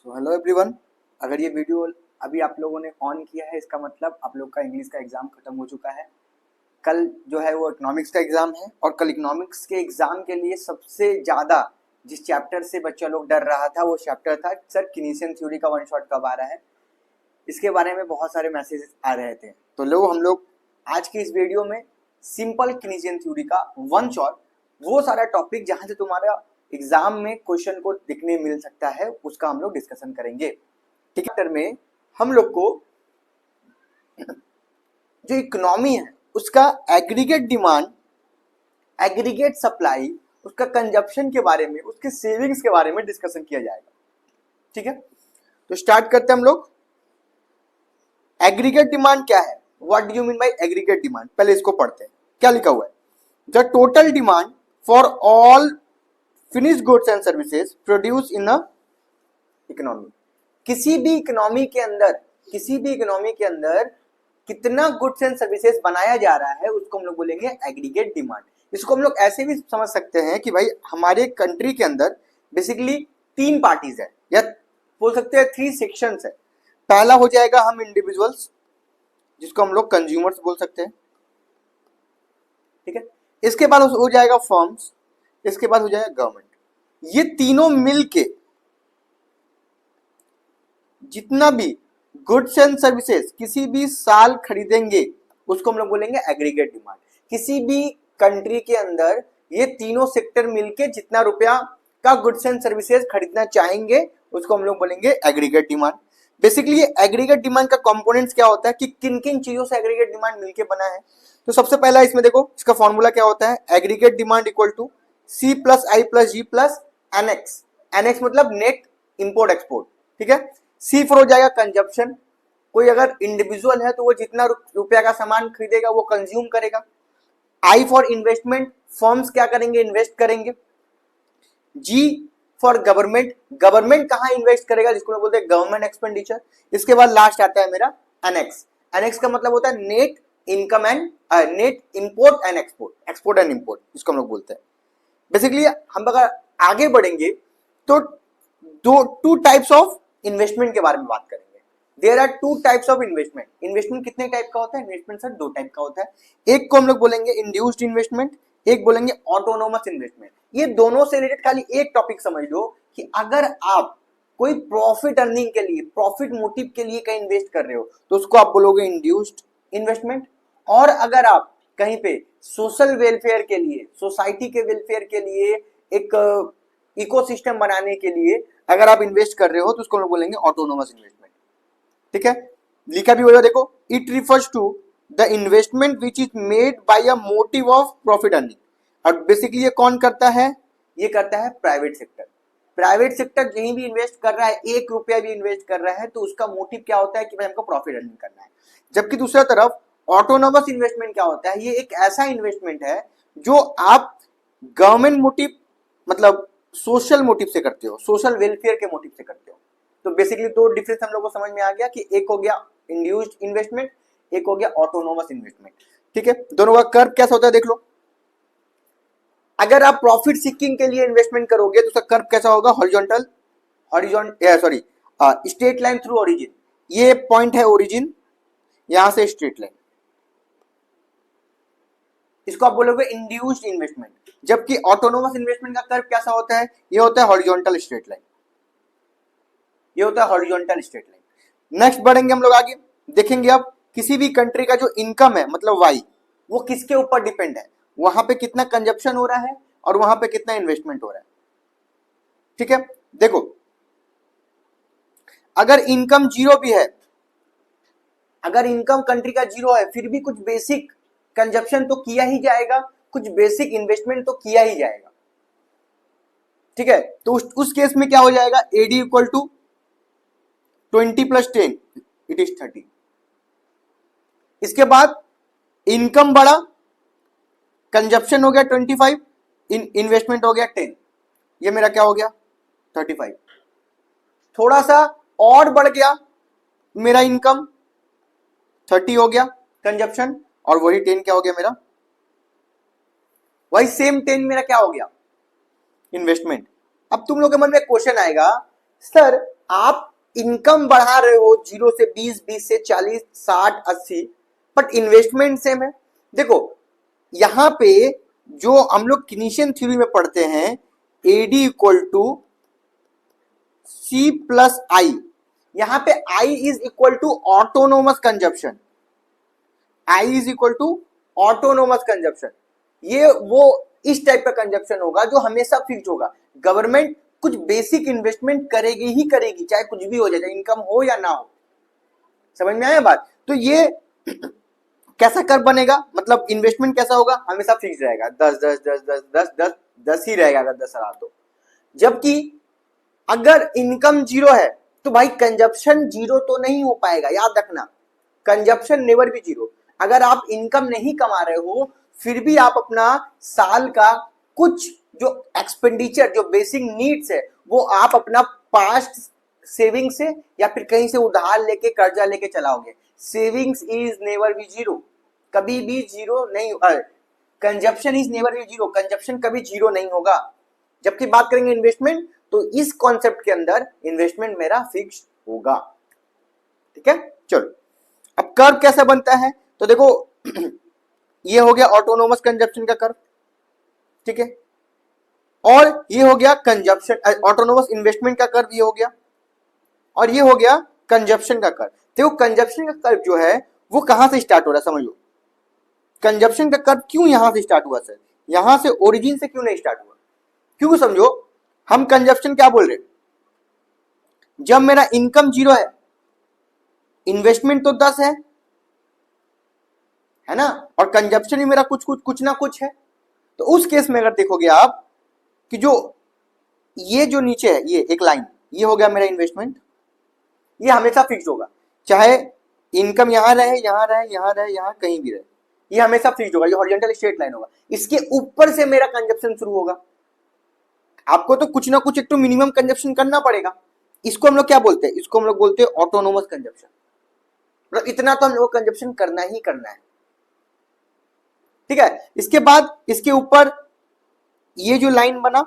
So hello everyone. अगर ये video अभी आप लोगों ने ऑन किया है, इसका मतलब आप लोग का इंग्लिश का एग्जाम खत्म हो चुका है। कल जो है वो इकोनॉमिक्स का एग्जाम है और कल इकोनॉमिक्स के एग्जाम के लिए सबसे ज़्यादा जिस चैप्टर से बच्चा लोग डर रहा था वो चैप्टर था सर कीनेसियन थ्योरी का वन शॉट कब आ रहा है। इसके बारे में बहुत सारे मैसेजेस आ रहे थे, तो हम लोग आज की इस वीडियो में सिंपल कीनेसियन थ्योरी का वन शॉट, वो सारा टॉपिक जहां से तुम्हारा एग्जाम में क्वेश्चन को दिखने मिल सकता है, उसका हम लोग डिस्कशन करेंगे। ठीक है, में हम लोग को जो इकोनॉमी है उसका एग्रीगेट डिमांड, एग्रीगेट सप्लाई, उसका कंजप्शन के बारे में, उसके सेविंग्स के बारे में डिस्कशन किया जाएगा। ठीक है, तो स्टार्ट करते हैं हम लोग। एग्रीगेट डिमांड क्या है? What do you mean by aggregate demand? पहले इसको पढ़ते हैं, क्या लिखा हुआ है। The total demand for all finished goods and services produce in a economy. किसी भी इकोनॉमी के अंदर, किसी भी इकोनॉमी के अंदर कितना गुड्स एंड सर्विसेज बनाया जा रहा है उसको हम लोग बोलेंगे एग्रीगेट डिमांड। इसको हम लोग ऐसे भी समझ सकते हैं कि भाई हमारे कंट्री के अंदर बेसिकली तीन पार्टीज है, या बोल सकते हैं थ्री सेक्शंस है। पहला हो जाएगा हम इंडिविजुअल्स, जिसको हम लोग कंज्यूमर्स बोल सकते हैं। ठीक है, इसके बाद हो जाएगा फर्म्स, इसके बाद हो जाएगा गवर्नमेंट। ये तीनों मिलके जितना भी गुड्स एंड सर्विसेज किसी भी साल खरीदेंगे उसको हम लोग बोलेंगे एग्रीगेट डिमांड। किसी भी कंट्री के अंदर ये तीनों सेक्टर मिलके जितना रुपया का गुड्स एंड सर्विसेज खरीदना चाहेंगे उसको हम लोग बोलेंगे aggregate demand. Basically aggregate demand का कंपोनेंट्स क्या होता है कि किन किन चीजों से एग्रीगेट डिमांड मिलके बना है। तो सबसे पहला इसमें देखो, इसका फॉर्मूला क्या होता है। Aggregate demand equal to C plus I plus G plus NX. NX मतलब नेट इंपोर्ट एक्सपोर्ट। ठीक है, सी फॉर हो जाएगा कंजप्शन। कोई अगर इंडिविजुअल है तो वो जितना रुपया का सामान खरीदेगा वो कंज्यूम करेगा। आई फॉर इन्वेस्टमेंट, फर्म्स क्या करेंगे, इन्वेस्ट करेंगे। जी फॉर गवर्नमेंट, गवर्नमेंट कहां इन्वेस्ट करेगा, जिसको बोलते हैं गवर्नमेंट एक्सपेंडिचर। इसके बाद लास्ट आता है मेरा एनेक्स। एनेक्स का मतलब होता है net income and net import and export, export and import जिसको हम लोग बोलते हैं। बेसिकली हम अगर आगे बढ़ेंगे तो दो टू टाइप्स ऑफ इन्वेस्टमेंट के बारे में बात करेंगे। There are two types of investment. Investment कितने टाइप का होता है? इन्वेस्टमेंट सर दो टाइप का होता है। एक को हम लोग बोलेंगे इंड्यूस्ड इन्वेस्टमेंट, एक बोलेंगे ऑटोनोमस इन्वेस्टमेंट। ये दोनों से रिलेटेड खाली एक टॉपिक समझ लो कि अगर आप कोई प्रॉफिट अर्निंग के लिए, प्रॉफिट मोटिव के लिए कहीं इन्वेस्ट कर रहे हो तो उसको आप बोलोगे इंड्यूस्ड इन्वेस्टमेंट। और अगर आप कहीं पे सोशल वेलफेयर के लिए, सोसाइटी के वेलफेयर के लिए, एक इकोसिस्टम बनाने के लिए अगर आप इन्वेस्ट कर रहे हो तो उसको हम लोग बोलेंगे ऑटोनोमस इन्वेस्टमेंट। ठीक है, लिखा भी होगा देखो, it refers to the investment which is made by a motive of profit earning. और बेसिकली ये कौन करता है? ये करता है प्राइवेट सेक्टर। प्राइवेट सेक्टर कहीं भी इन्वेस्ट कर रहा है, एक रुपया भी इन्वेस्ट कर रहा है तो उसका मोटिव क्या होता है कि भाई हमको प्रॉफिट अर्निंग करना है। जबकि दूसरा तरफ ऑटोनोमस इन्वेस्टमेंट क्या होता है? ये एक ऐसा इन्वेस्टमेंट है जो आप गवर्नमेंट मोटिव मतलब सोशल मोटिव से करते हो, सोशल वेलफेयर के मोटिव से करते हो। तो बेसिकली दो डिफरेंस हम लोग को समझ में आ गया कि एक हो गया इंड्यूस्ड इन्वेस्टमेंट, एक हो गया ऑटोनोमस इन्वेस्टमेंट। ठीक है, दोनों का कर्व कैसा होता है देख लो। अगर आप प्रॉफिट सीकिंग के लिए इन्वेस्टमेंट करोगे तो उसका कर्व कैसा होगा? Horizontal, sorry straight line through origin. ये पॉइंट है ओरिजिन, यहां से स्ट्रेट लाइन, इसको आप बोलोगे इंड्यूस्ड इन्वेस्टमेंट। जबकि ऑटोनोमस इन्वेस्टमेंट का कर्व कैसा होता है? ये होता है हॉरिजॉन्टल स्ट्रेट लाइन, ये होता है हॉरिजॉन्टल स्ट्रेट लाइन। नेक्स्ट बढ़ेंगे हम लोग आगे, देखेंगे अब किसी भी कंट्री का जो इनकम है मतलब वाई, वो किसके ऊपर डिपेंड है, वहां पे कितना कंजप्शन हो रहा है और वहां पे कितना इन्वेस्टमेंट हो रहा है। ठीक है, देखो अगर इनकम जीरो भी है, अगर इनकम कंट्री का जीरो है फिर भी कुछ बेसिक कंजप्शन तो किया ही जाएगा, कुछ बेसिक इन्वेस्टमेंट तो किया ही जाएगा। ठीक है, तो उस केस में क्या हो जाएगा? एडी इक्वल टू 20 प्लस 10 इट इज 30। इसके बाद इनकम बढ़ा, कंजप्शन हो गया 25, इन्वेस्टमेंट हो गया 10, ये मेरा क्या हो गया? 35। थोड़ा सा और बढ़ गया मेरा इनकम, 30 हो गया कंजप्शन, और वही 10 क्या हो गया मेरा? वही सेम 10 मेरा क्या हो गया? इन्वेस्टमेंट। अब तुम लोग के मन में क्वेश्चन आएगा, सर आप इनकम बढ़ा रहे हो 0 से 20, 20 से 40, 60, 80, बट इन्वेस्टमेंट सेम है। देखो यहां पे जो हम लोग किनीशियन थ्योरी में पढ़ते हैं, AD equal to C plus I, यहां पे I is equal to autonomous consumption, I is equal to autonomous consumption. ये वो इस टाइप का कंजप्शन होगा जो हमेशा फिक्स होगा। गवर्नमेंट कुछ बेसिक इन्वेस्टमेंट करेगी ही करेगी, चाहे कुछ भी हो जाए, चाहे इनकम हो या ना हो। समझ में आया बात? तो ये कैसा कर्व बनेगा, मतलब इन्वेस्टमेंट कैसा होगा, हमेशा फिक्स रहेगा, 10 10 10 10 10 10 10 ही रहेगा अगर 10 रहा तो। जबकि अगर इनकम जीरो है तो भाई कंजप्शन जीरो तो नहीं हो पाएगा, याद रखना, कंजप्शन नेवर भी जीरो। अगर आप इनकम नहीं कमा रहे हो फिर भी आप अपना साल का कुछ जो एक्सपेंडिचर, जो बेसिक नीड्स है, वो आप अपना पास्ट सेविंग से या फिर कहीं से उधार लेके कर्जा लेके चलाओगे। Savings is never be zero, कभी भी जीरो नहीं। Consumption is never be zero, consumption कभी जीरो नहीं होगा। जबकि बात करेंगे इन्वेस्टमेंट, तो इस कॉन्सेप्ट के अंदर इन्वेस्टमेंट मेरा फिक्स होगा। ठीक है, चलो अब कर्व कैसा बनता है, तो देखो ये हो गया ऑटोनोमस कंजप्शन का कर्व, ठीक है, और ये हो गया कंजप्शन ऑटोनोमस इन्वेस्टमेंट का कर्व, ये हो गया, और ये हो गया कंजप्शन का कर्व। देखो कंजप्शन का कर्व जो है वो कहां से स्टार्ट हो रहा है, समझ लो। कंजप्शन का कर्व क्यों यहां से स्टार्ट हुआ सर, यहां से ओरिजिन से क्यों नहीं स्टार्ट हुआ? क्यों समझो, हम कंजप्शन क्या बोल रहे हैं, जब मेरा इनकम जीरो है, इन्वेस्टमेंट तो 10 है ना, और कंजप्शन ही मेरा कुछ ना कुछ है। तो उस केस में अगर देखोगे आप कि जो ये जो नीचे है, ये एक लाइन, ये हो गया मेरा इन्वेस्टमेंट, ये हमेशा फिक्स होगा, चाहे इनकम यहां रहे, यहां रहे, यहां रहे, यहां कहीं भी रहे, ये हमेशा फिक्स होगा, ये हॉरिजॉन्टल स्ट्रेट लाइन होगा। इसके ऊपर से मेरा कंजप्शन शुरू होगा, आपको तो कुछ ना कुछ एक तो मिनिमम कंजप्शन करना पड़ेगा। इसको हम लोग क्या बोलते हैं, इसको हम लोग बोलते हैं ऑटोनोमस कंजप्शन, मतलब इतना तो हम लोग को कंजप्शन करना ही करना है। ठीक है, इसके बाद इसके ऊपर ये जो लाइन बना,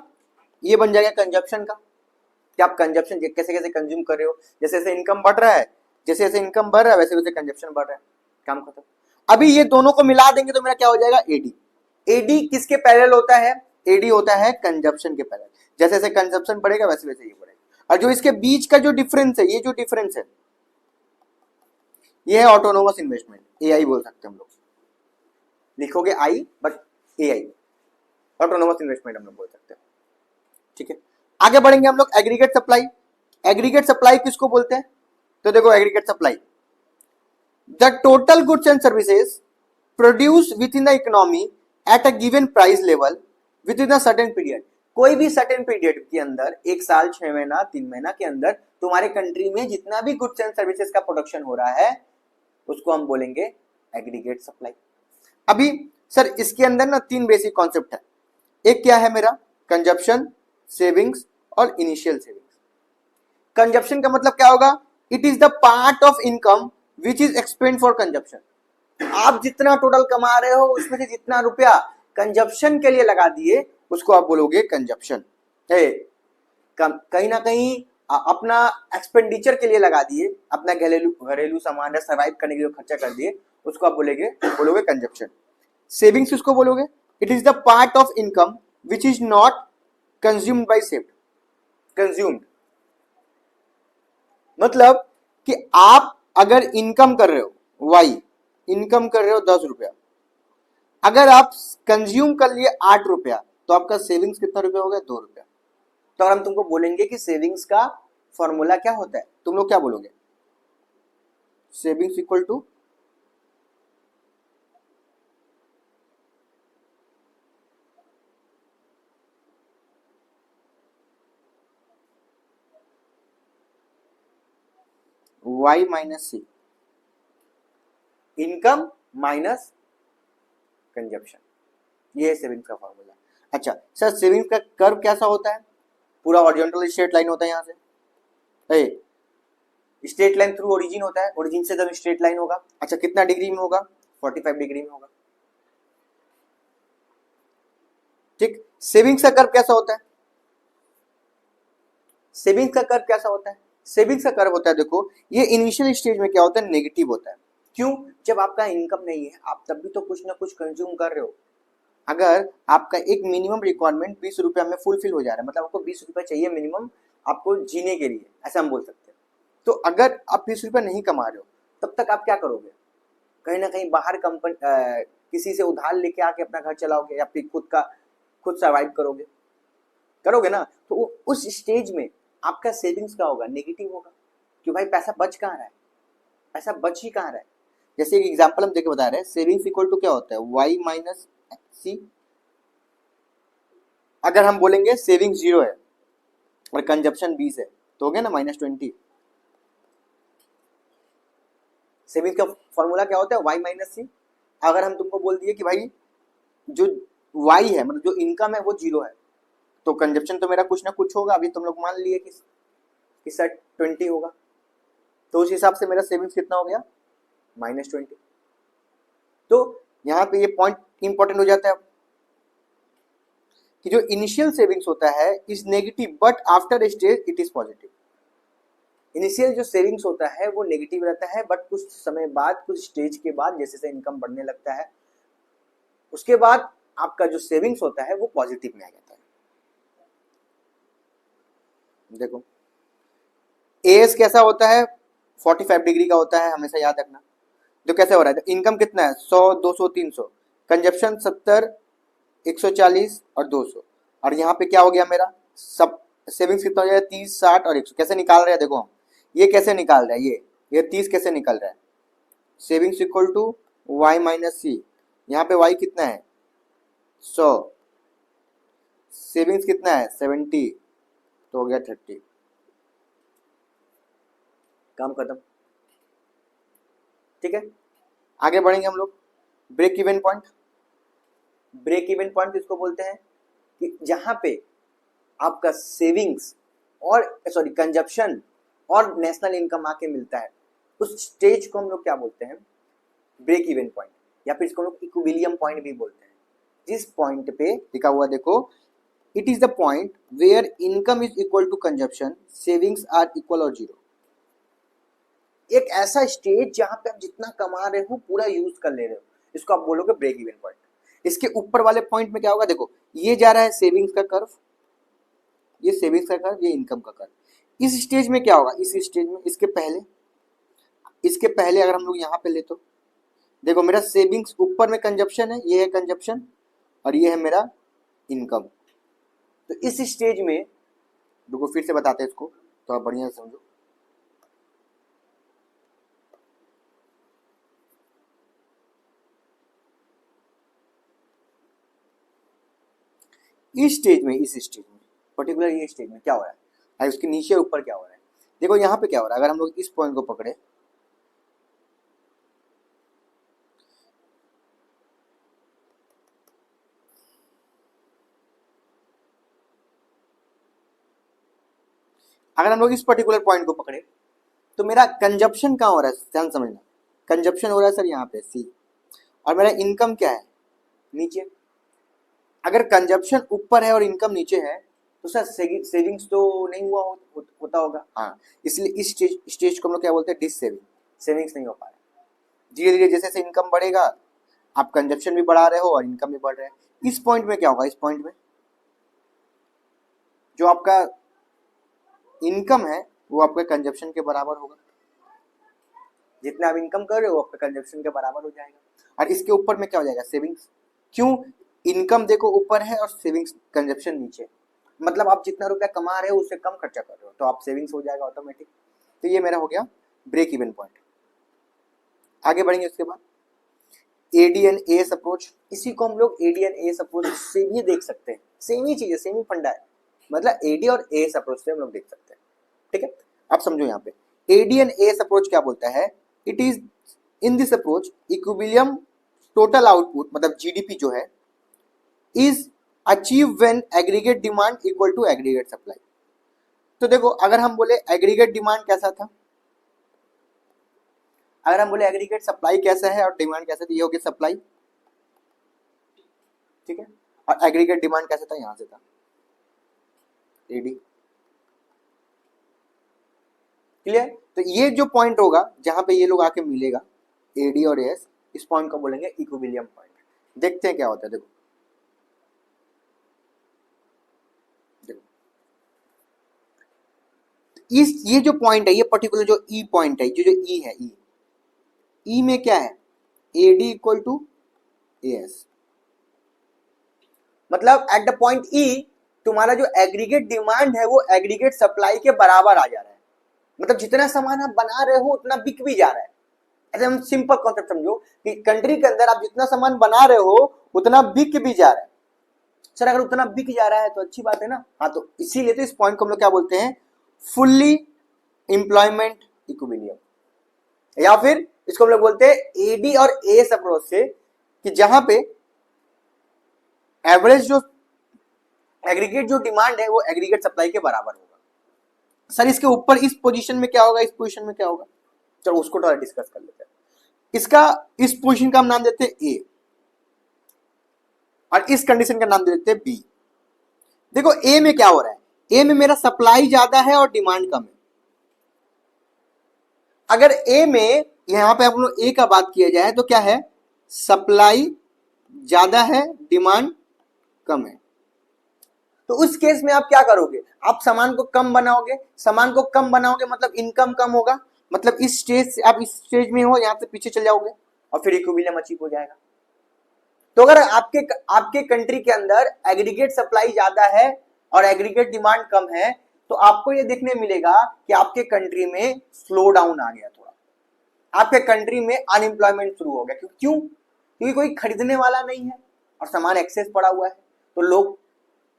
ये बन जाएगा कंजप्शन का, कि आप कंजप्शन कैसे कैसे कंज्यूम कर रहे हो। जैसे जैसे इनकम बढ़ रहा है, जैसे जैसे इनकम बढ़ रहा है वैसे वैसे कंजप्शन बढ़ रहा है, काम खत्म। अभी ये दोनों को मिला देंगे तो मेरा क्या हो जाएगा, एडी। एडी किसके पैरेलल होता है, एडी होता है कंजप्शन के पैरेलल। जैसे जैसे कंजप्शन बढ़ेगा वैसे वैसे ये बढ़ेगा, और जो इसके बीच का जो डिफरेंस है, ये जो डिफरेंस है, ये है ऑटोनोमस इन्वेस्टमेंट, एआई बोल सकते हैं हम लोग, लिखोगे आई बट एआई, ऑटोनोमस इन्वेस्टमेंट हम लोग बोल सकते हैं। ठीक है, आगे बढ़ेंगे हम लोग, एग्रीगेट सप्लाई। एग्रीगेट सप्लाई किसको बोलते हैं, तो देखो aggregate supply, the total goods and services produce with in the economy at a given price level with in a certain period. कोई भी सर्टेन पीरियड के अंदर, एक साल, 6 महीना, 3 महीना के अंदर तुम्हारे कंट्री में जितना भी गुड्स एंड सर्विसेज का प्रोडक्शन हो रहा है उसको हम बोलेंगे एग्रीगेट सप्लाई। अभी सर इसके अंदर ना 3 बेसिक कॉन्सेप्ट है। एक क्या है मेरा, कंजप्शन, सेविंग्स और इनिशियल सेविंग्स। कंजप्शन का मतलब क्या होगा, it is the part of income which is expand for consumption. आप जितना टोटल कमा रहे हो उसमें से जितना रुपया कंजप्शन के लिए लगा दिए उसको आप बोलोगे कंजप्शन। कहीं ना कहीं अपना एक्सपेंडिचर के लिए लगा दिए, अपना घरेलू सामान या सर्वाइव करने के लिए खर्चा कर दिए, उसको आप बोलोगे कंजप्शन। सेविंग्स उसको बोलोगे, it is the part of income which is not consumed by saved, consumed मतलब कि आप अगर इनकम कर रहे हो वाई, इनकम कर रहे हो 10 रुपया, अगर आप कंज्यूम कर लिए 8 रुपया, तो आपका सेविंग्स कितना रुपया हो गया, 2 रुपया। तो अगर हम तुमको बोलेंगे कि सेविंग्स का फॉर्मूला क्या होता है, तुम लोग क्या बोलोगे, savings equal to y minus C, income minus consumption, ये है सेविंग्स का फॉर्मूला। अच्छा सर सेविंग्स का कर्व कैसा होता है, पूरा हॉरिजॉन्टल स्ट्रेट लाइन होता है, यहां से स्ट्रेट लाइन थ्रू ओरिजिन होता है, ओरिजिन से जब स्ट्रेट लाइन होगा, अच्छा कितना डिग्री में होगा, 45 डिग्री में होगा। ठीक, सेविंग्स का कर्व कैसा होता है, सेविंग्स का कर्व कैसा होता है, सेविंग्स का कर्व होता है, देखो ये इनिशियल स्टेज में क्या होता है, नेगेटिव होता है। क्यों? जब आपका इनकम नहीं है आप तब भी तो कुछ ना कुछ कंज्यूम कर रहे हो। अगर आपका एक मिनिमम रिक्वायरमेंट 20 रुपया में फुलफिल हो जा रहा है, मतलब आपको 20 रुपया चाहिए मिनिमम आपको जीने के लिए, ऐसा हम बोल सकते हैं। तो अगर आप 20 रुपया नहीं कमा रहे हो तब तक आप क्या करोगे, कहीं ना कहीं बाहर किसी से उधार लेके आके अपना घर चलाओगे या फिर खुद सर्वाइव करोगे ना। तो उस स्टेज में आपका सेविंग्स क्या होगा, नेगेटिव होगा। कि भाई पैसा बच कहाँ रहा है, पैसा बच ही कहाँ रहा है। जैसे एक एग्जांपल हम देके बता रहे हैं, सेविंग्स इक्वल टू क्या होता है, y माइनस सी। अगर हम बोलेंगे सेविंग 0 है और कंजप्शन 20 है तो हो गया ना -20। सेविंग्स का फॉर्मूला क्या होता है, y माइनस सी। अगर हम तुमको बोल दिए कि भाई जो y है मतलब जो इनकम है वो 0 है तो कंजप्शन तो मेरा कुछ ना कुछ होगा। अभी तुम लोग मान लिए कि सर 20 होगा, तो उस हिसाब से मेरा सेविंग्स कितना हो गया, -20। तो यहाँ पे ये पॉइंट इंपॉर्टेंट हो जाता है कि जो इनिशियल सेविंग्स होता है is negative but after stage it is positive. Initial जो सेविंग्स होता है वो नेगेटिव रहता है, बट कुछ समय बाद, कुछ स्टेज के बाद, जैसे जैसे इनकम बढ़ने लगता है उसके बाद आपका जो सेविंग्स होता है वो पॉजिटिव में आ जाता है। देखो एएस कैसा होता है, 45 डिग्री का होता है, हमेशा याद रखना। जो कैसे हो रहा है, इनकम कितना है 100 200 300, कंजप्शन 70 140 और 200। और यहाँ पे क्या हो गया मेरा, सब सेविंग्स कितना हो गया 30 60 और 100। कैसे निकाल रहे हैं देखो हम, ये कैसे निकाल रहे हैं, ये 30 कैसे निकल रहा है, savings equal to y minus C. यहाँ पे y कितना है 100, सेविंग्स कितना है 70, तो हो गया 30, काम खत्म। ठीक है, आगे बढ़ेंगे हम लोग। Break even point, break even point किसको बोलते हैं कि जहां पे आपका सेविंग्स और कंजप्शन और नेशनल इनकम आके मिलता है, उस स्टेज को हम लोग क्या बोलते हैं, ब्रेक इवन पॉइंट, या फिर इसको हम लोग इक्विलिब्रियम पॉइंट भी बोलते हैं। जिस पॉइंट पे लिखा हुआ देखो, it is the point where income is equal to consumption, savings are equal और 0। एक ऐसा स्टेज जहां पे आप जितना कमा रहे हो पूरा यूज कर ले रहे हो, इसको आप बोलोगे ब्रेक इवन पॉइंट। इसके ऊपर वाले पॉइंट में क्या होगा, देखो ये जा रहा है सेविंग्स का कर्व, ये सेविंग्स का कर्व, ये इनकम का कर्व। इस स्टेज में क्या होगा, इस स्टेज में इसके पहले अगर हम लोग यहाँ पे ले तो देखो मेरा सेविंग्स ऊपर में कंजप्शन है, ये है कंजप्शन और ये है मेरा इनकम। तो इस स्टेज में देखो फिर से बताते हैं इसको थोड़ा बढ़िया से समझो। इस स्टेज में पर्टिकुलर ये स्टेज में क्या हो रहा है, और उसके नीचे ऊपर क्या हो रहा है। देखो यहाँ पे क्या हो रहा है, अगर हम लोग इस पॉइंट को पकड़े, अगर हम लोग इस पर्टिकुलर पॉइंट को पकड़े तो मेरा कंजप्शन कहाँ हो रहा है, ध्यान समझना। कंजप्शन हो रहा है सर यहाँ पे सी, और मेरा इनकम क्या है नीचे। अगर कंजप्शन ऊपर है और इनकम नीचे है तो सर सेविंग्स तो नहीं होता होगा। हाँ, इसलिए इस स्टेज को हम लोग क्या बोलते हैं, डिस सेविंग, सेविंग्स नहीं हो पा रहा है। धीरे धीरे जैसे जैसे इनकम बढ़ेगा आप कंजप्शन भी बढ़ा रहे हो और इनकम भी बढ़ रहा है। इस पॉइंट में क्या होगा, इस पॉइंट में जो आपका इनकम है वो आपके कंजप्शन के बराबर होगा, जितना आप इनकम कर रहे हो आपके कंजप्शन के बराबर हो जाएगा। और इसके ऊपर में क्या हो जाएगा, सेविंग्स। क्यों, इनकम देखो ऊपर है और सेविंग्स कंजप्शन नीचे, मतलब आप जितना रुपया कमा रहे हो उससे कम खर्चा कर रहे हो तो आप सेविंग्स हो जाएगा ऑटोमेटिक। तो ये मेरा हो गया ब्रेक इवन पॉइंट। आगे बढ़ेंगे उसके बाद एडीएन एएस अप्रोच, इसी को हम लोग एडीएन एएस अप्रोच से भी देख सकते हैं। सेम ही चीज है, सेम ही फंडा है, मतलब एडी और एएस अप्रोच से हम लोग देख सकते हैं। ठीक है, अब समझो यहाँ पे एडीएन एएस अप्रोच क्या बोलता है, it is in this approach equilibrium total output मतलब जीडीपी जो है is achieve when aggregate demand equal to aggregate supply. तो देखो अगर हम बोले एग्रीगेट डिमांड कैसा था, अगर हम बोले एग्रीगेट सप्लाई कैसा है और डिमांड कैसा था, ये हो गया सप्लाई। ठीक है, और एग्रीगेट डिमांड कैसा था, यहां से था एडी। क्लियर? तो ये जो पॉइंट होगा जहां पे ये लोग आके मिलेगा एडी और एस, इस पॉइंट को बोलेंगे इक्विलिब्रियम पॉइंट। देखते हैं क्या होता है। देखो इस ये जो पॉइंट है, ये पर्टिकुलर जो ई पॉइंट है, जो ई है, ई में क्या है, एडी इक्वल टू एस, मतलब एट द पॉइंट ई तुम्हारा जो एग्रीगेट डिमांड है वो एग्रीगेट सप्लाई के बराबर आ जा रहा है। मतलब जितना सामान आप बना रहे हो उतना बिक भी जा रहा है। ऐसे हम सिंपल कॉन्सेप्ट समझो कि कंट्री के अंदर आप जितना सामान बना रहे हो उतना बिक भी जा रहा है। सर अगर उतना बिक जा रहा है तो अच्छी बात है ना। हाँ, तो इसीलिए तो इस पॉइंट को हम लोग क्या बोलते हैं, फुल्ली एम्प्लॉयमेंट इक्विलिब्रियम, या फिर इसको हम लोग बोलते हैं एडी और एस अप्रोच से, कि जहां पे एवरेज जो एग्रीगेट जो डिमांड है वो एग्रीगेट सप्लाई के बराबर होगा। सर इसके ऊपर इस पोजीशन में क्या होगा, इस पोजीशन में क्या होगा, चलो उसको थोड़ा डिस्कस कर लेते हैं। इसका इस पोजीशन का हम नाम देते हैं ए और इस कंडीशन का नाम दे देते हैं बी। देखो ए में क्या हो रहा है, ए में मेरा सप्लाई ज्यादा है और डिमांड कम है। अगर ए में यहां पे अपन ए का बात किया जाए तो क्या है, सप्लाई ज्यादा है डिमांड कम है। तो उस केस में आप क्या करोगे, आप सामान को कम बनाओगे, सामान को कम बनाओगे मतलब इनकम कम होगा, मतलब इस स्टेज से आप इस स्टेज में हो, यहां से पीछे चल जाओगे और फिर इक्विलिब्रियम अचीव हो जाएगा। तो अगर आपके कंट्री के अंदर एग्रीगेट सप्लाई ज्यादा है और एग्रीगेट डिमांड कम है तो आपको ये देखने मिलेगा कि आपके कंट्री में स्लो डाउन आ गया, थोड़ा आपके कंट्री में अनएम्प्लॉयमेंट शुरू हो गया। क्यों? क्योंकि कोई खरीदने वाला नहीं है और सामान एक्सेस पड़ा हुआ है, तो लोग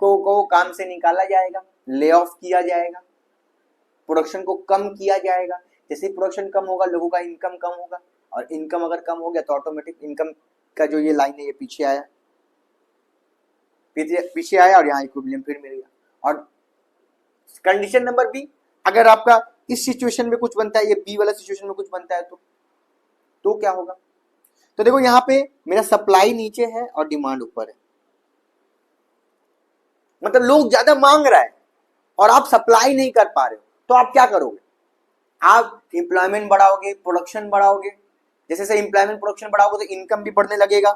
को काम से निकाला जाएगा, ले ऑफ किया जाएगा, प्रोडक्शन को कम किया जाएगा। जैसे प्रोडक्शन कम होगा लोगों का इनकम कम होगा, और इनकम अगर कम हो गया तो ऑटोमेटिक इनकम का जो ये लाइन है ये पीछे आया, पीछे आया और यहाँ इक्विलिब्रियम फिर मिल गया। और कंडीशन नंबर बी, अगर आपका इस सिचुएशन में कुछ बनता है, ये बी वाला सिचुएशन में कुछ बनता है तो क्या होगा। तो देखो यहाँ पे मेरा सप्लाई नीचे है और डिमांड ऊपर है, मतलब लोग ज्यादा मांग रहा है और आप सप्लाई नहीं कर पा रहे हो, तो आप क्या करोगे, आप एम्प्लॉयमेंट बढ़ाओगे, प्रोडक्शन बढ़ाओगे। जैसे जैसे एम्प्लॉयमेंट प्रोडक्शन बढ़ाओगे तो इनकम भी बढ़ने लगेगा,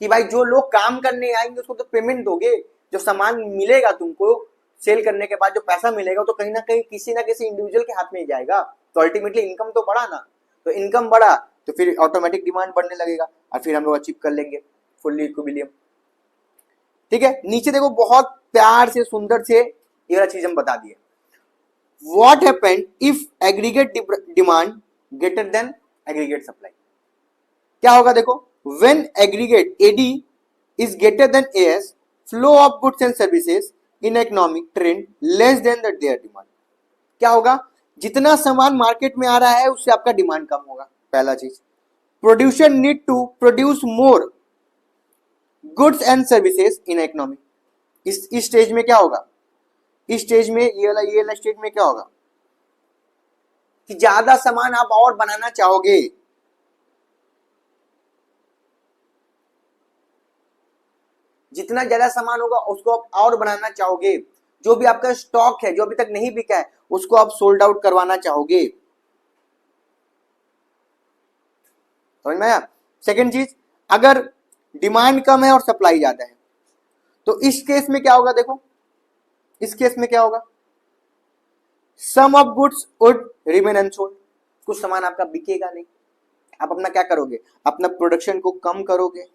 कि भाई जो लोग काम करने आएंगे उसको तो पेमेंट दोगे, जो सामान मिलेगा तुमको सेल करने के बाद जो पैसा मिलेगा तो कहीं ना कहीं किसी ना किसी इंडिविजुअल के हाथ में ही जाएगा, तो अल्टीमेटली इनकम तो बढ़ा ना। तो इनकम बढ़ा तो फिर ऑटोमेटिक डिमांड बढ़ने लगेगा और फिर हम लोग अचीव कर लेंगे फुल्ली इक्विलिब्रियम। ठीक है, नीचे देखो बहुत प्यार से सुंदर से ये वाला चीज हम बता दिए। What happened if aggregate demand greater than aggregate supply, क्या होगा देखो, when aggregate AD is greater than AS, flow of goods and services in economic trend less than the their demand. क्या होगा, जितना सामान मार्केट में आ रहा है उससे आपका डिमांड कम होगा। पहला चीज, producer need to produce more goods and services in economy. इस स्टेज में क्या होगा, इस स्टेज में ये वाला स्टेज में क्या होगा कि ज्यादा सामान आप और बनाना चाहोगे, जितना ज्यादा सामान होगा उसको आप और बनाना चाहोगे, जो भी आपका स्टॉक है जो अभी तक नहीं बिका है उसको आप सोल्ड आउट करवाना चाहोगे। समझ में आया। सेकेंड चीज, अगर डिमांड कम है और सप्लाई ज्यादा है तो इस केस में क्या होगा, देखो इस केस में क्या होगा, some of goods would remain unsold, कुछ सामान आपका बिकेगा नहीं, आप अपना क्या करोगे, अपना प्रोडक्शन को कम करोगे।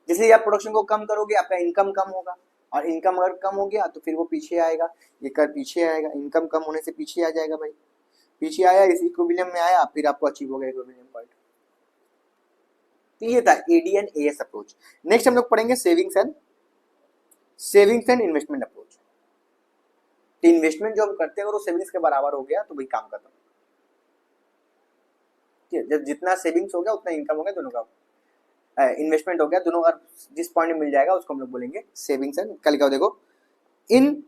जैसे आप प्रोडक्शन को कम करोगे आपका इनकम कम होगा, और इनकम अगर कम हो गया तो फिर वो पीछे आएगा, ये कर पीछे आएगा, इनकम कम होने से पीछे आ जाएगा भाई, पीछे आया इस इक्विलिब्रियम में आया, फिर आपको अचीव हो गया इक्विलिब्रियम पॉइंट। तो ये था AD and AS approach. Next हम लोग पढ़ेंगे सेविंग्स एंड इन्वेस्टमेंट अप्रोच। तो इन्वेस्टमेंट जो हम करते हैं अगर वो सेविंग्स के बराबर हो गया तो भाई काम खत्म। जब जितना सेविंग्स हो गया उतना इनकम हो गया, दोनों का इन्वेस्टमेंट हो गया, दोनों का जिस पॉइंट में मिल जाएगा उसको हम लोग बोलेंगे सेविंग्स एंड। कल क्या देखो, in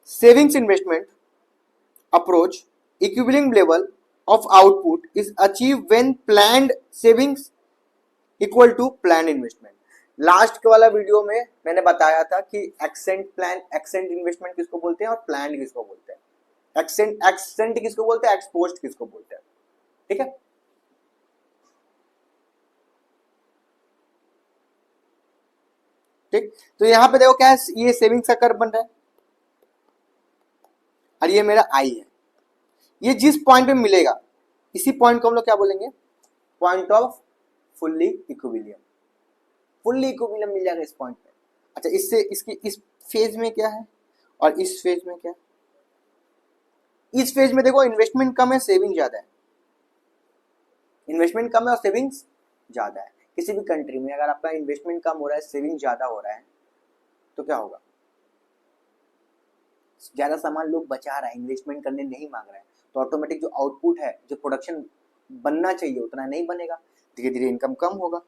savings investment approach equilibrium level of output is achieved when planned savings equal to planned investment। Last के वाला वीडियो में मैंने बताया था कि एक्सेंट इन्वेस्टमेंट किसको बोलते हैं और प्लान किसको बोलते हैं। एक्सेंट किसको बोलते हैं, एक्सपोज्ड किसको बोलते हैं, ठीक है। ठीक, तो यहां पे देखो क्या है, ये सेविंग्स का कर्व बन रहा है और ये मेरा आई है। ये जिस पॉइंट पे मिलेगा इसी पॉइंट को हम लोग क्या बोलेंगे, point of fully equilibrium. Fully equilibrium मिल जाएगा इस पॉइंट पे। अच्छा, इससे इसकी इस फेज में क्या है और इस फेज में क्या है। इस फेज में देखो इन्वेस्टमेंट कम है, सेविंग ज्यादा है। इन्वेस्टमेंट कम है और सेविंग्स ज्यादा है। किसी भी कंट्री में अगर आपका इन्वेस्टमेंट कम हो रहा है, सेविंग ज्यादा हो रहा है, तो क्या होगा, ज्यादा सामान लोग बचा रहा है, इन्वेस्टमेंट करने नहीं मांग रहा है, तो ऑटोमेटिक जो आउटपुट है, जो प्रोडक्शन बनना चाहिए उतना नहीं बनेगा, धीरे धीरे इनकम कम होगा।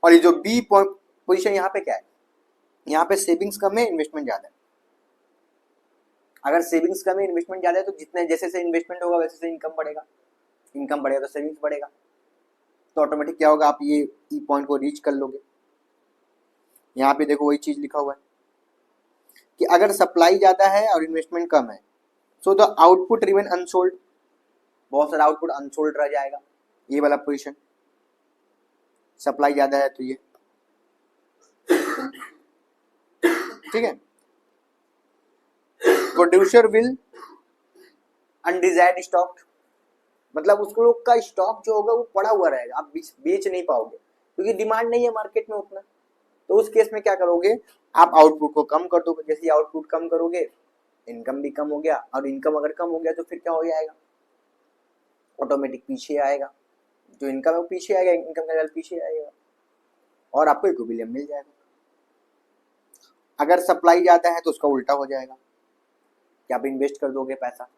और ये जो बी पोजीशन यहाँ पे क्या है, यहाँ पे सेविंग्स कम है, इन्वेस्टमेंट ज्यादा है। अगर सेविंग्स कम है, इन्वेस्टमेंट ज्यादा है, तो जितने जैसे से इन्वेस्टमेंट होगा वैसे से इनकम बढ़ेगा, इनकम बढ़ेगा तो सेविंग्स बढ़ेगा, तो ऑटोमेटिक क्या होगा, आप ये ई पॉइंट को रीच कर लोगे। यहाँ पे देखो वही चीज लिखा हुआ है कि अगर सप्लाई ज्यादा है और इन्वेस्टमेंट कम है, so the output remain unsold, बहुत सारा आउटपुट अनसोल्ड रह जाएगा, ये वाला पोजीशन। सप्लाई ज्यादा है तो ये, ठीक है। प्रोड्यूसर विल अनडिजायर्ड स्टॉक, मतलब उसको लोग का स्टॉक जो होगा वो पड़ा हुआ रहेगा, आप बेच नहीं पाओगे क्योंकि डिमांड नहीं है मार्केट में उतना। तो उस केस में क्या करोगे, आप आउटपुट को कम कर दोगे। जैसे आउटपुट कम करोगे, इनकम भी कम हो गया, और इनकम अगर कम हो गया तो फिर क्या हो जाएगा, ऑटोमेटिक पीछे आएगा, जो इनकम है वो पीछे आएगा, इनकम का लेवल पीछे आएगा और आपको इक्विलिब्रियम मिल जाएगा। अगर सप्लाई ज्यादा है तो उसका उल्टा हो जाएगा कि आप इन्वेस्ट कर दोगे पैसा,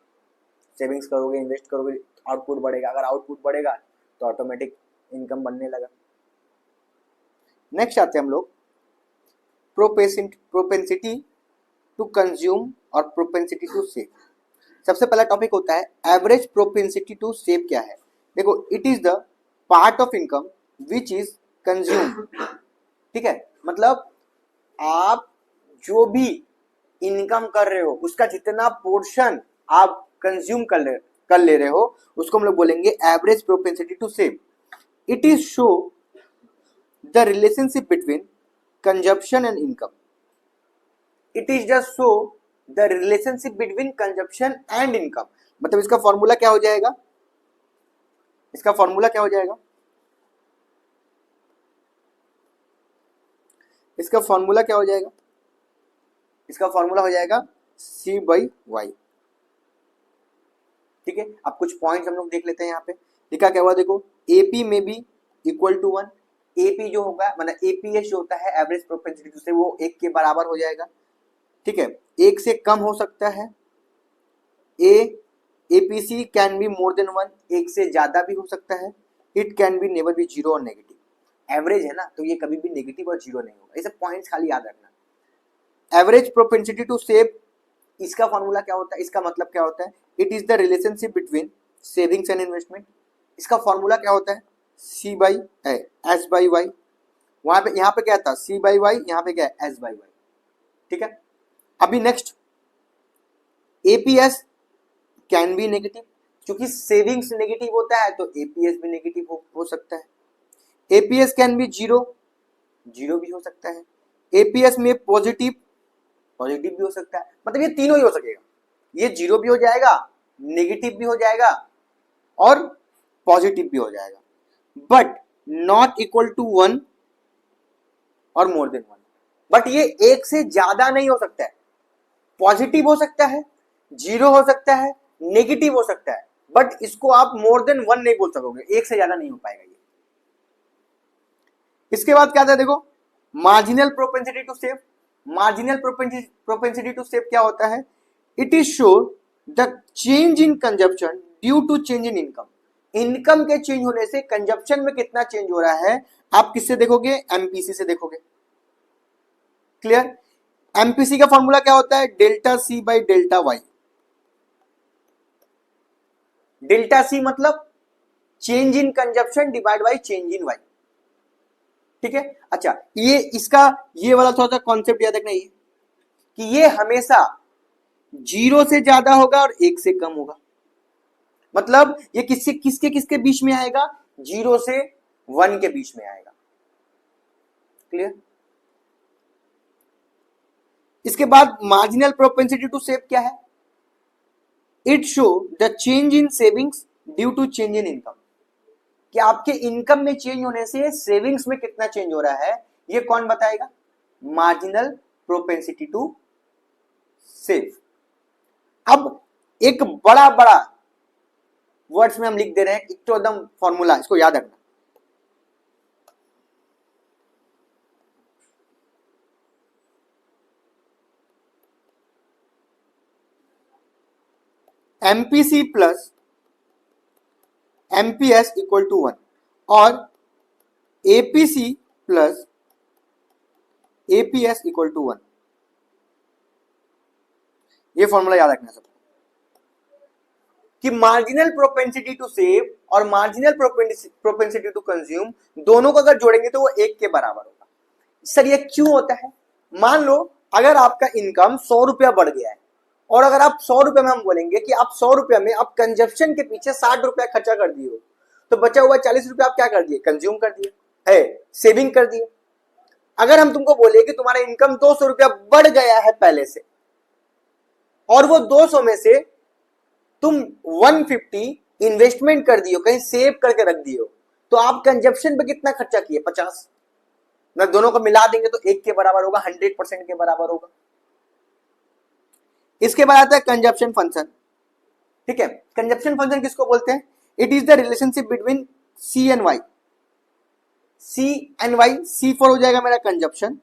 सेविंग्स करोगे, इन्वेस्ट करोगे, आउटपुट बढ़ेगा। अगर आउटपुट बढ़ेगा तो ऑटोमेटिक इनकम बनने लगा। नेक्स्ट आते हैं हम लोग प्रोपेंसिटी टू कंज्यूम और प्रोपेंसिटी टू सेव। सबसे पहला टॉपिक होता है एवरेज प्रोपेंसिटी टू सेव। क्या है, देखो, it is the part of income which is consume, ठीक है। मतलब आप जो भी इनकम कर रहे हो उसका जितना पोर्शन आप कंज्यूम कर ले रहे हो उसको हम लोग बोलेंगे average propensity to save. It is show the relationship between consumption and income. It is just show the relationship between consumption and income. मतलब इसका फॉर्मूला क्या हो जाएगा, इसका फॉर्मूला क्या हो जाएगा, इसका फॉर्मूला क्या हो जाएगा, इसका फॉर्मूला हो जाएगा C बाई वाई, ठीक है। अब कुछ पॉइंट्स हम लोग देख लेते हैं। यहाँ पे लिखा क्या हुआ, देखो, AP में भी इक्वल टू 1। AP जो होगा, मतलब APS जो होता है एवरेज प्रोपेंसिटी टू सेव, वो 1 के बराबर हो जाएगा, ठीक है। 1 से कम हो सकता है। APC can be more than 1, 1 से ज्यादा भी हो सकता है। It can be never be zero और नेगेटिव। एवरेज है ना, तो ये कभी भी नेगेटिव और जीरो नहीं होगा। ये सब पॉइंट्स खाली याद रखना। एवरेज प्रोपेंसिटी टू सेव, इसका फॉर्मूला क्या होता है, इसका मतलब क्या होता है, it is the relationship between savings and investment. इसका फॉर्मूला क्या होता है, C by S by Y. वहां पे, यहाँ पे क्या था, C बाई वाई, यहाँ पे क्या है, S बाई वाई, ठीक है। अभी next, APS can be negative, क्योंकि सेविंग्स नेगेटिव होता है तो APS भी नेगेटिव हो सकता है। APS can be zero, zero भी हो सकता है। APS में पॉजिटिव भी हो सकता है। मतलब ये तीनों ही हो सकेगा, ये जीरो भी हो जाएगा, नेगेटिव भी हो जाएगा और पॉजिटिव भी हो जाएगा, बट नॉट इक्वल टू 1 और मोर देन 1। बट ये 1 से ज्यादा नहीं हो सकता है। पॉजिटिव हो सकता है, जीरो हो सकता है, नेगेटिव हो सकता है, बट इसको आप मोर देन 1 नहीं बोल सकोगे, 1 से ज्यादा नहीं हो पाएगा ये। इसके बाद क्या था, देखो, marginal propensity to save. Marginal propensity to save क्या होता है, it is show the change in consumption due to change in income. Income के चेंज होने से कंजप्शन में कितना चेंज हो रहा है, आप किससे देखोगे, MPC से देखोगे। क्लियर। MPC का फॉर्मूला क्या होता है, delta C by delta Y. Delta C मतलब change in consumption divide by change in Y, ठीक है। अच्छा, ये इसका ये वाला थोड़ा सा कॉन्सेप्ट याद रखना, ये कि ये हमेशा 0 से ज्यादा होगा और 1 से कम होगा। मतलब ये किससे किसके किसके बीच में आएगा, 0 से 1 के बीच में आएगा। क्लियर। इसके बाद मार्जिनल प्रोपेंसिटी टू सेव क्या है, it show the change in savings due to change in income, कि आपके इनकम में चेंज होने से सेविंग्स में कितना चेंज हो रहा है, ये कौन बताएगा, मार्जिनल प्रोपेंसिटी टू सेव। अब एक बड़ा बड़ा वर्ड्स में हम लिख दे रहे हैं, एक तो एकदम फॉर्मूला, इसको याद रखना। MPC plus MPS equal to 1 और APC plus APS equal to 1, ये फॉर्मूला याद रखना सबको, कि मार्जिनल प्रोपेंसिटी टू सेव और मार्जिनल प्रोपेंसिटी टू कंज्यूम दोनों को अगर जोड़ेंगे तो वो 1 के बराबर होगा। सर ये क्यों होता है, मान लो अगर आपका इनकम 100 रुपया बढ़ गया है और अगर आप 100 रुपए में हम बोलेंगे कि आप 100 रुपए में आप कंजप्शन के पीछे 60 रुपया खर्चा कर दिए हो, तो बचा हुआ 40 रुपया आप क्या कर दिए, कंज्यूम कर दिए, है सेविंग कर दिए। अगर हम तुमको बोले कि तुम्हारा इनकम 200 रुपया बढ़ गया है पहले से और वो 200 में से तुम 150 इन्वेस्टमेंट कर दियो, कहीं सेव करके रख दियो, तो आप कंजप्शन पे कितना खर्चा किए, 50। ना दोनों को मिला देंगे तो 1 के बराबर होगा, 100% के बराबर होगा। इसके बाद आता है कंजप्शन फंक्शन। ठीक है, कंजप्शन फंक्शन किसको बोलते हैं, it is the relationship between C and Y. C and Y, C for हो जाएगा मेरा कंजप्शन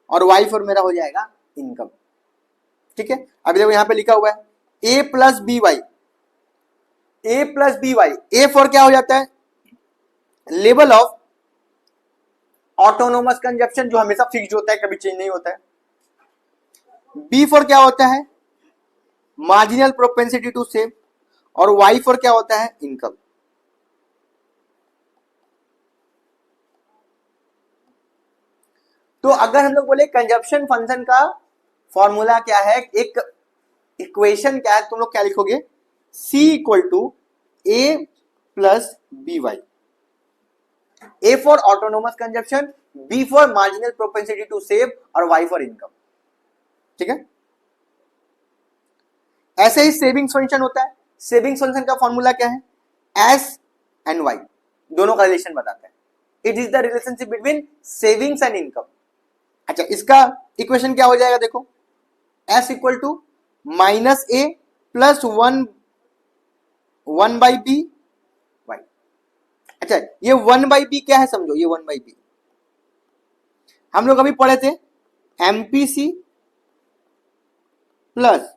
और वाई फॉर मेरा हो जाएगा इनकम। ठीक है, अभी देखो यहां पे लिखा हुआ है A plus B Y, A plus B Y, A for क्या हो जाता है, लेवल ऑफ ऑटोनोमस कंजप्शन, जो हमेशा फिक्स्ड होता है, कभी चेंज नहीं होता है। बी फॉर क्या होता है, मार्जिनल प्रोपेंसिटी टू सेव, और वाई फॉर क्या होता है, इनकम। तो अगर हम लोग बोले कंजप्शन फंक्शन का फॉर्मूला क्या है, एक इक्वेशन क्या है, तुम लोग क्या लिखोगे, C equal to A plus B Y, A for autonomous consumption, B for marginal propensity to save और वाई फॉर इनकम। ठीक है, ऐसे ही सेविंग्स फंक्शन होता है। सेविंग्स फंक्शन का फॉर्मूला क्या है, एस एंड वाई, दोनों का रिलेशन बताता है। It is the relationship between savings and income. अच्छा, इसका इक्वेशन क्या हो जाएगा, देखो, S equal to minus A plus 1 by B Y. अच्छा, ये 1 बाई बी क्या है, समझो, ये 1 बाई बी हम लोग अभी पढ़े थे, MPC plus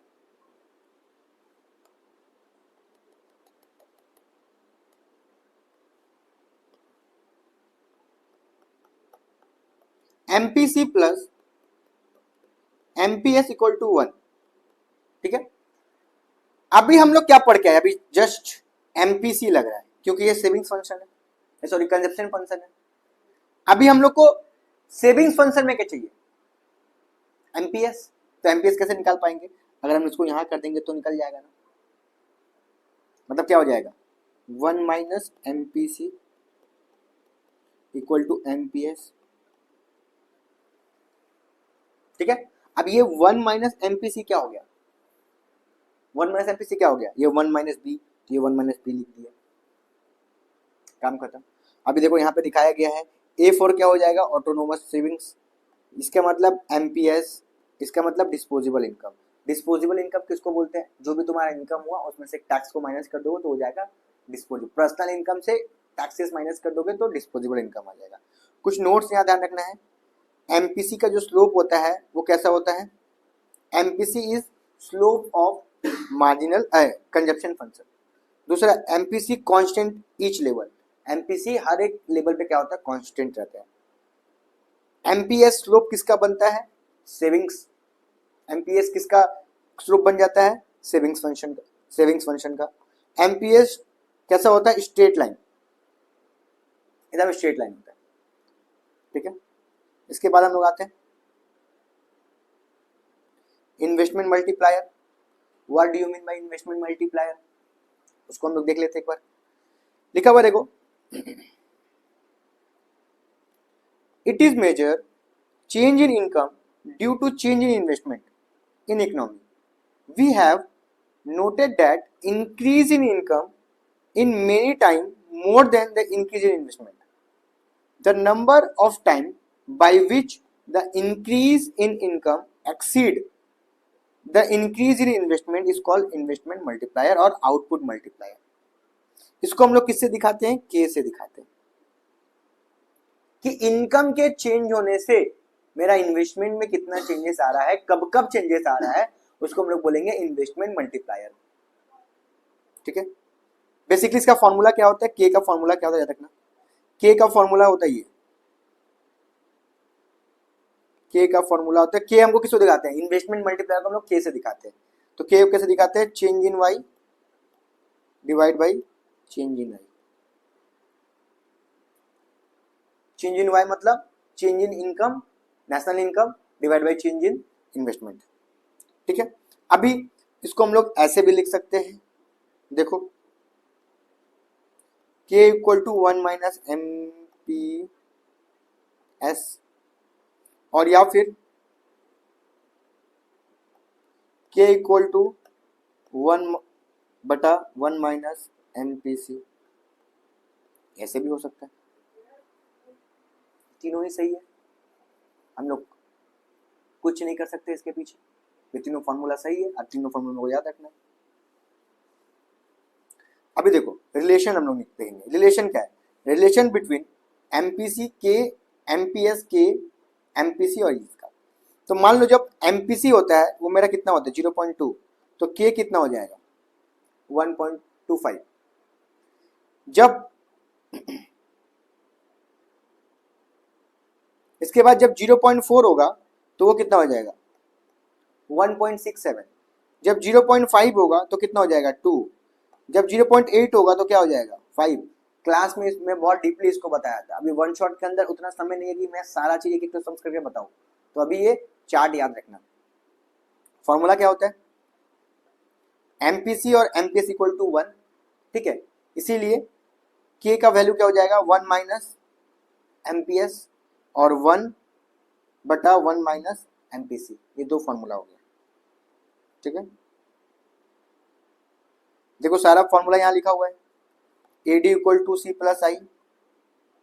MPC plus MPS equal to 1। ठीक है, अभी हम लोग क्या पढ़ के आए, अभी जस्ट एमपीसी लग रहा है क्योंकि ये सेविंग्स फंक्शन है, सॉरी कंजप्शन फंक्शन है। अभी हम लोग को सेविंग्स फंक्शन में क्या चाहिए, एमपीएस। तो एमपीएस कैसे निकाल पाएंगे, अगर हम इसको यहां कर देंगे तो निकल जाएगा ना, मतलब क्या हो जाएगा, 1 minus MPC equal to MPS. ठीक है, अब ये 1 माइनस एमपीसी क्या हो गया, 1 माइनस एमपीसी क्या हो गया, ये 1 माइनस बी, ये 1 माइनस बी लिख दिया, काम खत्म। अभी देखो यहाँ पे दिखाया गया है, ए फॉर क्या हो जाएगा, ऑटोनोमस सेविंग्स, इसका मतलब एमपीएस, इसका मतलब डिस्पोजेबल इनकम। डिस्पोजेबल इनकम किसको बोलते हैं, जो भी तुम्हारा इनकम हुआ उसमें से टैक्स को माइनस कर दोगे तो हो जाएगा डिस्पोजेबल। पर्सनल इनकम से टैक्सेस माइनस कर दोगे तो डिस्पोजेबल इनकम आ जाएगा। कुछ नोट्स यहाँ ध्यान रखना है, एमपीसी का जो स्लोप होता है वो कैसा होता है, MPC is slope of marginal consumption function. दूसरा, MPC constant each level, MPC हर एक लेवल पे क्या होता है, कांस्टेंट रहता है। एमपीएस स्लोप किसका बनता है, सेविंग्स, एमपीएस किसका स्लोप बन जाता है, सेविंग्स फंक्शन का, सेविंग्स फंक्शन का। एमपीएस कैसा होता है, स्ट्रेट लाइन, एकदम स्ट्रेट लाइन होता है। ठीक है। इसके बाद हम लोग आते हैं investment multiplier. What do you mean by investment multiplier, उसको हम लोग देख लेते हैं एक बार। लिखा हुआ देखो, it is measure change in income due to change in investment in economy. We have noted that increase in income in many times more than the increase in investment. The number of time by which the increase in income exceed the increase in investment is called investment multiplier और output multiplier. इसको हम लोग किससे दिखाते हैं, K से दिखाते हैं कि इनकम के चेंज होने से मेरा इन्वेस्टमेंट में कितना चेंजेस आ रहा है, कब कब चेंजेस आ रहा है, उसको हम लोग बोलेंगे इन्वेस्टमेंट मल्टीप्लायर। ठीक है। बेसिकली इसका फॉर्मूला क्या होता है, के का फॉर्मूला क्या होता है, याद रखना। के का फॉर्मूला होता है ये, के का फॉर्मूला होता है, के हमको किसको दिखाते हैं, इन्वेस्टमेंट मल्टीप्लायर को हम लोग के से दिखाते हैं। तो के कैसे दिखाते हैं, change in Y divide by change in I. Change in Y मतलब change in income, national income divide by change in investment. ठीक है। अभी इसको हम लोग ऐसे भी लिख सकते हैं, देखो k equal to 1 minus M P S, और या फिर k equal to 1/1 minus M P C, ऐसे भी हो सकता है। तीनों ही सही है, हम लोग कुछ नहीं कर सकते इसके पीछे, ये तीनों फॉर्मूला सही है और तीनों फॉर्मूला को याद रखना है। अभी देखो रिलेशन हम लोग देखेंगे। रिलेशन क्या है, रिलेशन बिटवीन एमपीसी के, एमपीएस के, एमपीसी और इसका। तो मान लो जब एमपीसी होता है वो मेरा कितना होता है 0.2, तो के कितना हो जाएगा 1.25। जब इसके बाद जब 0.4 होगा तो वो कितना हो जाएगा 1.67। जब 0.5 होगा तो कितना हो जाएगा 2। जब 0.8 होगा तो क्या हो जाएगा 5। क्लास में इसमें बहुत डीपली इसको बताया था, अभी वन शॉट के अंदर उतना समय नहीं है कि मैं सारा चीज एक एक समझ करके बताऊं, तो अभी ये चार्ट याद रखना। फॉर्मूला क्या होता है, एमपीसी और एमपीएस इक्वल टू 1। ठीक है, इसीलिए के का वैल्यू क्या हो जाएगा 1 माइनस एमपीएस और 1/1 माइनस एमपीसी, ये दो फॉर्मूला हो गया। ठीक है, देखो सारा फॉर्मूला यहाँ लिखा हुआ है, AD equal to C plus I,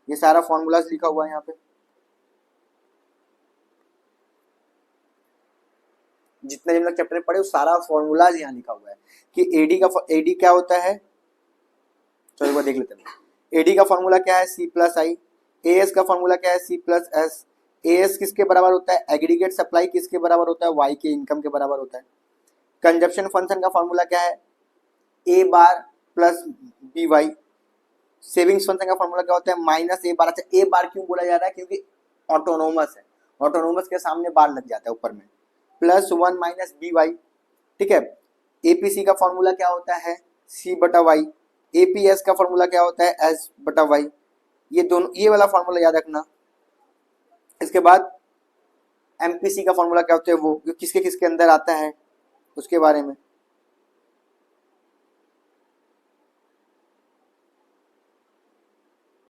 ये सारा फॉर्मूलाज लिखा हुआ है यहाँ पे। जितने भी हम लोग चैप्टर पढ़े वो सारा फॉर्मूलाज यहाँ लिखा हुआ है कि एडी क्या होता है। चलो एक बार देख लेते हैं। एडी का फॉर्मूला क्या है सी प्लस आई, एएस का फॉर्मूला क्या है सी प्लस एस। एएस किसके बराबर होता है, एग्रीगेट सप्लाई किसके बराबर होता है, वाई के इनकम के बराबर होता है। कंजप्शन फंक्शन का फॉर्मूला क्या है, A bar plus B Y. Savings function का फॉर्मूला क्या होता है माइनस ए बार। अच्छा ए बार क्यों बोला जा रहा है, क्योंकि ऑटोनोमस है, ऑटोनोमस के सामने बार लग जाता है ऊपर में, प्लस 1 माइनस बी वाई। ठीक है, एपीसी का फॉर्मूला क्या होता है सी बटा वाई, एपीएस का फॉर्मूला क्या होता है एस बटा वाई। ये दोनों, ये वाला फॉर्मूला याद रखना। इसके बाद एमपीसी का फॉर्मूला क्या होता है, वो किसके किसके अंदर आता है उसके बारे में।